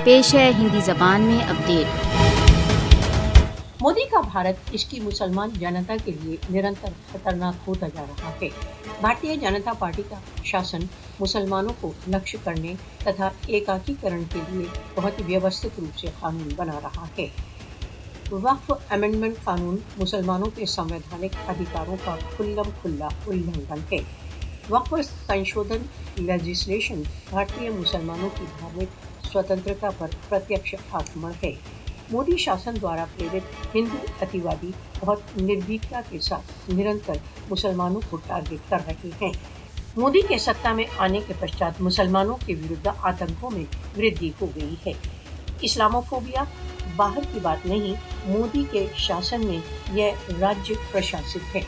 पेश है हिंदी जबान में अपडेट। मोदी का भारत इसकी मुसलमान जनता के लिए निरंतर खतरनाक होता जा रहा है। भारतीय जनता पार्टी का शासन मुसलमानों को लक्ष्य करने तथा एकाकीकरण के लिए बहुत व्यवस्थित रूप से कानून बना रहा है। वक्फ अमेंडमेंट कानून मुसलमानों के संवैधानिक अधिकारों का खुल्लम खुल्ला उल्लंघन है। वक्फ संशोधन लेजिस्लेशन भारतीय मुसलमानों की धार्मिक स्वतंत्रता पर प्रत्यक्ष आक्रमण है। मोदी शासन द्वारा प्रेरित हिंदू अतिवादी बहुत निर्भीकता के साथ निरंतर मुसलमानों को टारगेट कर रहे हैं। मोदी के सत्ता में आने के पश्चात मुसलमानों के विरुद्ध आतंकों में वृद्धि हो गई है। इस्लामोफोबिया बाहर की बात नहीं, मोदी के शासन में यह राज्य प्रशासित है।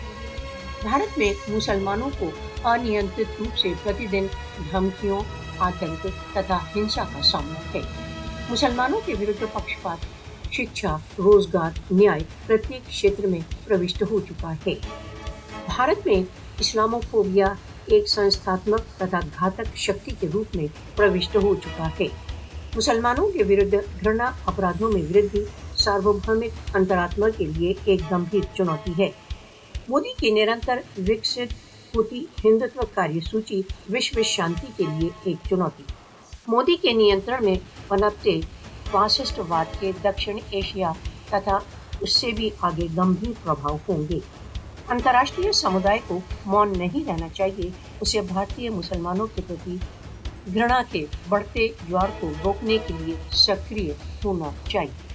भारत में मुसलमानों को अनियंत्रित रूप से प्रतिदिन धमकियों, आतंक तथा हिंसा का सामना है। मुसलमानों के विरुद्ध पक्षपात शिक्षा, रोजगार, न्याय प्रत्येक क्षेत्र में प्रविष्ट हो चुका है। भारत में इस्लामोफोबिया एक संस्थात्मक तथा घातक शक्ति के रूप में प्रविष्ट हो चुका है। मुसलमानों के विरुद्ध घृणा अपराधों में वृद्धि सार्वभौमिक अंतरात्मा के लिए एक गंभीर चुनौती है। मोदी की निरंतर विकसित होती हिंदुत्व कार्यसूची विश्व शांति के लिए एक चुनौती। मोदी के नियंत्रण में पनपते फासिस्टवाद के दक्षिण एशिया तथा उससे भी आगे गंभीर प्रभाव होंगे। अंतर्राष्ट्रीय समुदाय को मौन नहीं रहना चाहिए, उसे भारतीय मुसलमानों के प्रति घृणा के बढ़ते ज्वार को रोकने के लिए सक्रिय होना चाहिए।